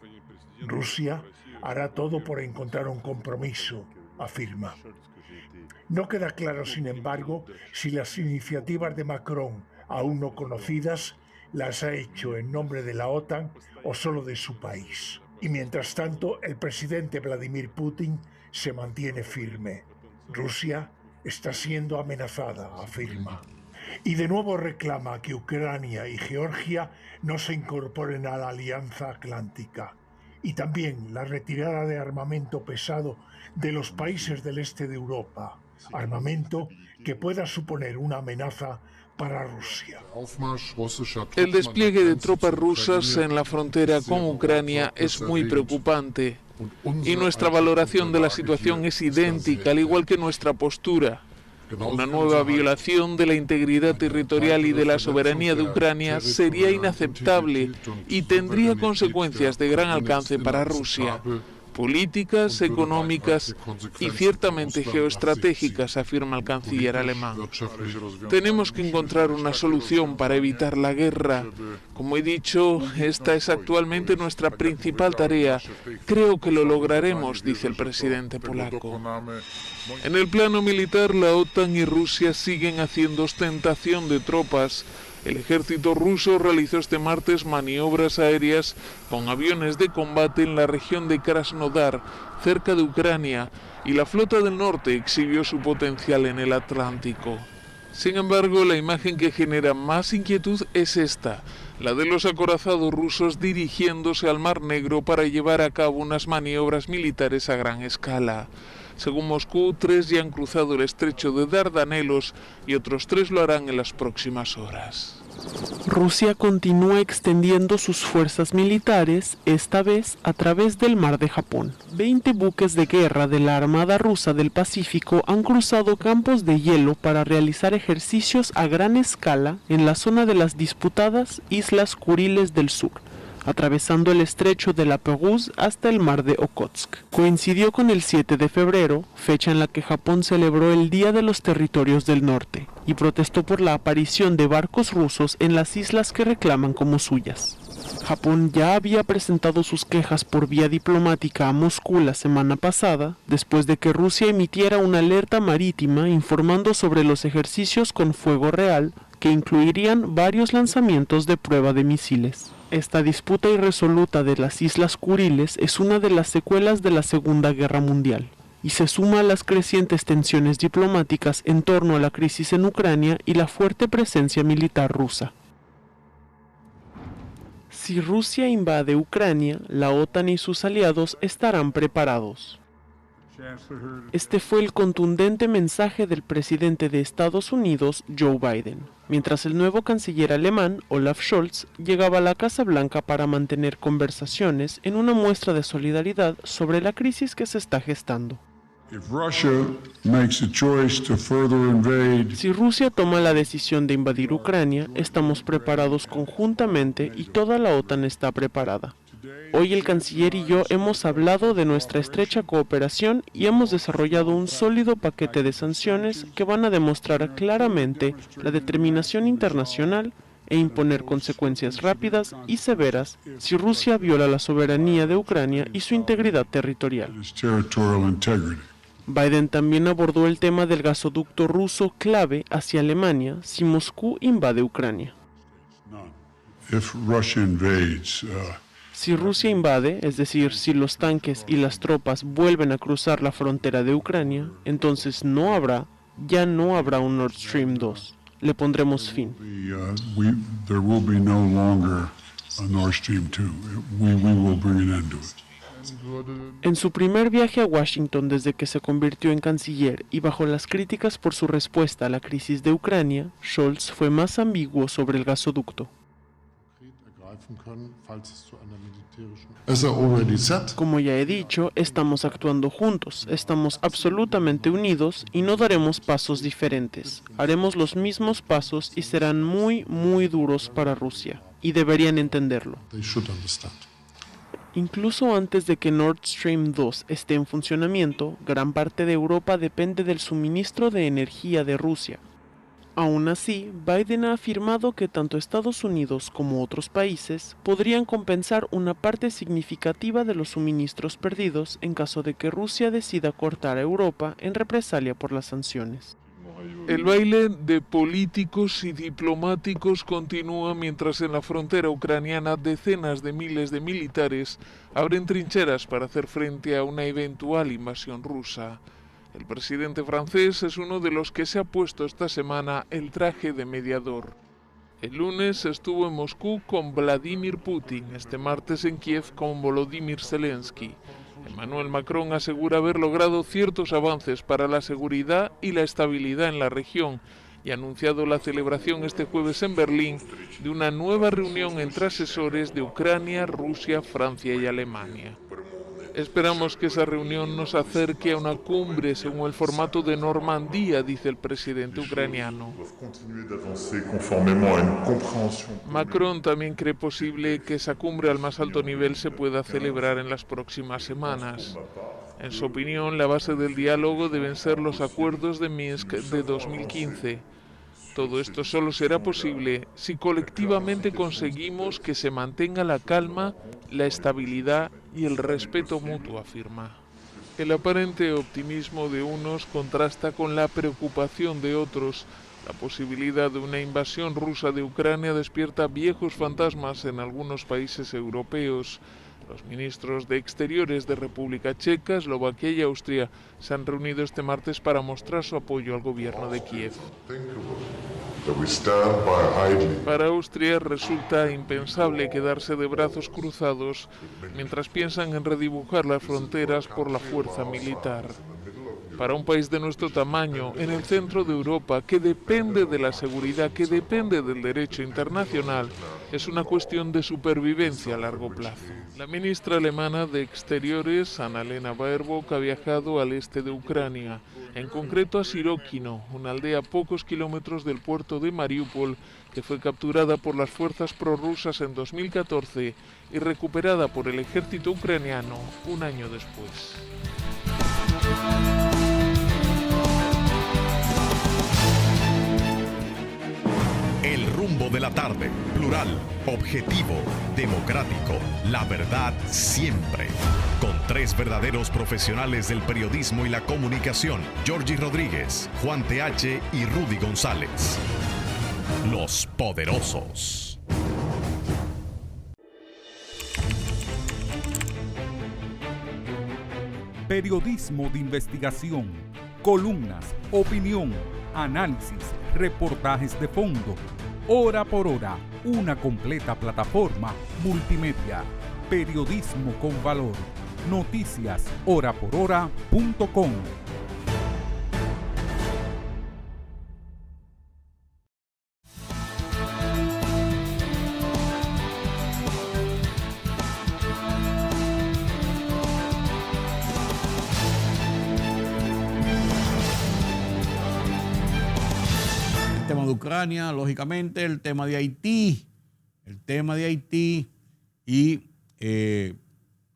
[SPEAKER 8] Rusia hará todo por encontrar un compromiso, afirma. No queda claro, sin embargo, si las iniciativas de Macron, aún no conocidas, las ha hecho en nombre de la OTAN o solo de su país. Y mientras tanto, el presidente Vladimir Putin se mantiene firme. Rusia está siendo amenazada, afirma. Y de nuevo reclama que Ucrania y Georgia no se incorporen a la Alianza Atlántica. Y también la retirada de armamento pesado de los países del este de Europa. Armamento que pueda suponer una amenaza para Rusia.
[SPEAKER 6] El despliegue de tropas rusas en la frontera con Ucrania es muy preocupante y nuestra valoración de la situación es idéntica, al igual que nuestra postura. Una nueva violación de la integridad territorial y de la soberanía de Ucrania sería inaceptable y tendría consecuencias de gran alcance para Rusia, políticas, económicas y ciertamente geoestratégicas, afirma el canciller alemán. Tenemos que encontrar una solución para evitar la guerra. Como he dicho, esta es actualmente nuestra principal tarea. Creo que lo lograremos, dice el presidente polaco. En el plano militar, la OTAN y Rusia siguen haciendo ostentación de tropas. El ejército ruso realizó este martes maniobras aéreas con aviones de combate en la región de Krasnodar, cerca de Ucrania, y la flota del norte exhibió su potencial en el Atlántico. Sin embargo, la imagen que genera más inquietud es esta, la de los acorazados rusos dirigiéndose al Mar Negro para llevar a cabo unas maniobras militares a gran escala. Según Moscú, 3 ya han cruzado el estrecho de Dardanelos y otros 3 lo harán en las próximas horas.
[SPEAKER 9] Rusia continúa extendiendo sus fuerzas militares, esta vez a través del Mar de Japón. 20 buques de guerra de la Armada Rusa del Pacífico han cruzado campos de hielo para realizar ejercicios a gran escala en la zona de las disputadas Islas Kuriles del Sur, atravesando el estrecho de la Pérouse hasta el mar de Okhotsk. Coincidió con el 7 de febrero, fecha en la que Japón celebró el Día de los Territorios del Norte, y protestó por la aparición de barcos rusos en las islas que reclaman como suyas. Japón ya había presentado sus quejas por vía diplomática a Moscú la semana pasada, después de que Rusia emitiera una alerta marítima informando sobre los ejercicios con fuego real, que incluirían varios lanzamientos de prueba de misiles. Esta disputa irresoluta de las Islas Kuriles es una de las secuelas de la Segunda Guerra Mundial y se suma a las crecientes tensiones diplomáticas en torno a la crisis en Ucrania y la fuerte presencia militar rusa. Si Rusia invade Ucrania, la OTAN y sus aliados estarán preparados. Este fue el contundente mensaje del presidente de Estados Unidos, Joe Biden, mientras el nuevo canciller alemán, Olaf Scholz, llegaba a la Casa Blanca para mantener conversaciones en una muestra de solidaridad sobre la crisis que se está gestando. Si Rusia toma la decisión de invadir Ucrania, estamos preparados conjuntamente y toda la OTAN está preparada. Hoy el canciller y yo hemos hablado de nuestra estrecha cooperación y hemos desarrollado un sólido paquete de sanciones que van a demostrar claramente la determinación internacional e imponer consecuencias rápidas y severas si Rusia viola la soberanía de Ucrania y su integridad territorial. Biden también abordó el tema del gasoducto ruso clave hacia Alemania si Moscú invade Ucrania. Si Rusia invade, es decir, si los tanques y las tropas vuelven a cruzar la frontera de Ucrania, entonces ya no habrá un Nord Stream 2. le pondremos fin.
[SPEAKER 10] There will be no longer a Nord Stream 2. We will bring an end to it.
[SPEAKER 9] En su primer viaje a Washington desde que se convirtió en canciller y bajo las críticas por su respuesta a la crisis de Ucrania, Scholz fue más ambiguo sobre el gasoducto. Como ya he dicho, estamos actuando juntos, estamos absolutamente unidos y no daremos pasos diferentes. Haremos los mismos pasos y serán muy, muy duros para Rusia, y deberían entenderlo. Incluso antes de que Nord Stream 2 esté en funcionamiento, gran parte de Europa depende del suministro de energía de Rusia. Aún así, Biden ha afirmado que tanto Estados Unidos como otros países podrían compensar una parte significativa de los suministros perdidos en caso de que Rusia decida cortar a Europa en represalia por las sanciones.
[SPEAKER 6] El baile de políticos y diplomáticos continúa mientras en la frontera ucraniana decenas de miles de militares abren trincheras para hacer frente a una eventual invasión rusa. El presidente francés es uno de los que se ha puesto esta semana el traje de mediador. El lunes estuvo en Moscú con Vladimir Putin, este martes en Kiev con Volodymyr Zelensky. Emmanuel Macron asegura haber logrado ciertos avances para la seguridad y la estabilidad en la región y ha anunciado la celebración este jueves en Berlín de una nueva reunión entre asesores de Ucrania, Rusia, Francia y Alemania. Esperamos que esa reunión nos acerque a una cumbre según el formato de Normandía, dice el presidente ucraniano. Macron también cree posible que esa cumbre al más alto nivel se pueda celebrar en las próximas semanas. En su opinión, la base del diálogo deben ser los acuerdos de Minsk de 2015. Todo esto solo será posible si colectivamente conseguimos que se mantenga la calma, la estabilidad y el respeto mutuo, afirma. El aparente optimismo de unos contrasta con la preocupación de otros. La posibilidad de una invasión rusa de Ucrania despierta viejos fantasmas en algunos países europeos. Los ministros de Exteriores de República Checa, Eslovaquia y Austria se han reunido este martes para mostrar su apoyo al gobierno de Kiev. Para Austria resulta impensable quedarse de brazos cruzados mientras piensan en redibujar las fronteras por la fuerza militar. Para un país de nuestro tamaño, en el centro de Europa, que depende de la seguridad, que depende del derecho internacional, es una cuestión de supervivencia a largo plazo. La ministra alemana de Exteriores, Annalena Baerbock, ha viajado al este de Ucrania, en concreto a Sirokino, una aldea a pocos kilómetros del puerto de Mariupol, que fue capturada por las fuerzas prorrusas en 2014 y recuperada por el ejército ucraniano un año después.
[SPEAKER 3] El rumbo de la tarde, plural, objetivo, democrático, la verdad siempre. Con tres verdaderos profesionales del periodismo y la comunicación, Georgie Rodríguez, Juan TH y Rudy González. Los poderosos.
[SPEAKER 4] Periodismo de investigación, columnas, opinión, análisis, reportajes de fondo. Hora por hora, una completa plataforma multimedia. Periodismo con valor. Noticias horaporhora.com.
[SPEAKER 1] El tema de Ucrania, lógicamente, el tema de Haití y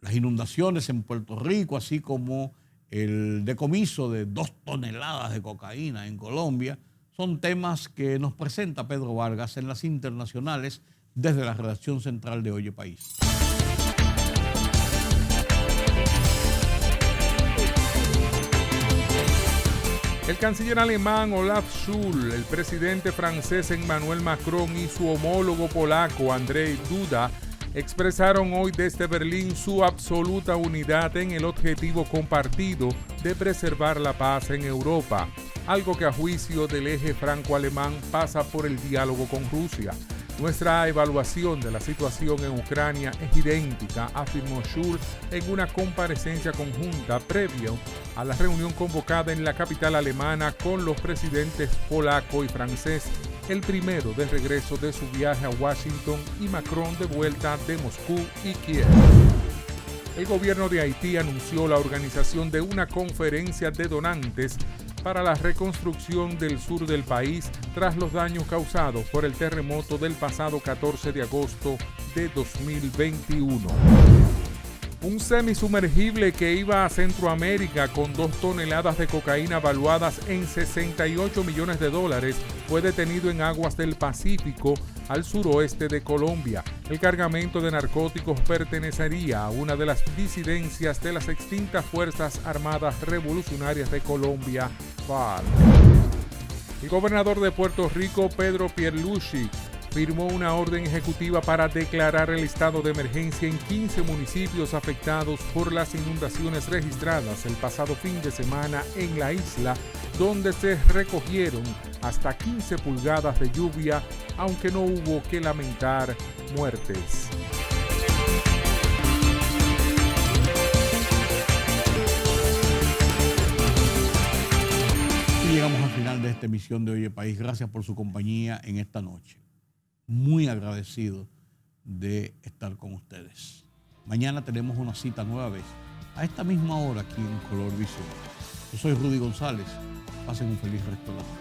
[SPEAKER 1] las inundaciones en Puerto Rico, así como el decomiso de 2 toneladas de cocaína en Colombia, son temas que nos presenta Pedro Vargas en las internacionales desde la redacción central de Oye País.
[SPEAKER 2] El canciller alemán Olaf Scholz, el presidente francés Emmanuel Macron y su homólogo polaco Andrzej Duda expresaron hoy desde Berlín su absoluta unidad en el objetivo compartido de preservar la paz en Europa. algo que a juicio del eje franco-alemán pasa por el diálogo con Rusia. Nuestra evaluación de la situación en Ucrania es idéntica, afirmó Scholz en una comparecencia conjunta previo a la reunión convocada en la capital alemana con los presidentes polaco y francés, el primero de regreso de su viaje a Washington y Macron de vuelta de Moscú y Kiev. El gobierno de Haití anunció la organización de una conferencia de donantes para la reconstrucción del sur del país tras los daños causados por el terremoto del pasado 14 de agosto de 2021. Un semisumergible que iba a Centroamérica con 2 toneladas de cocaína valuadas en $68 millones fue detenido en aguas del Pacífico al suroeste de Colombia. El cargamento de narcóticos pertenecería a una de las disidencias de las extintas Fuerzas Armadas Revolucionarias de Colombia, FARC. El gobernador de Puerto Rico, Pedro Pierluisi, firmó una orden ejecutiva para declarar el estado de emergencia en 15 municipios afectados por las inundaciones registradas el pasado fin de semana en la isla, donde se recogieron hasta 15 pulgadas de lluvia, aunque no hubo que lamentar muertes.
[SPEAKER 1] Y llegamos al final de esta emisión de Oye País. Gracias por su compañía en esta noche. Muy agradecido de estar con ustedes. Mañana tenemos una cita nueva vez, a esta misma hora aquí en Color Visión. Yo soy Rudy González. Pasen un feliz resto de la noche.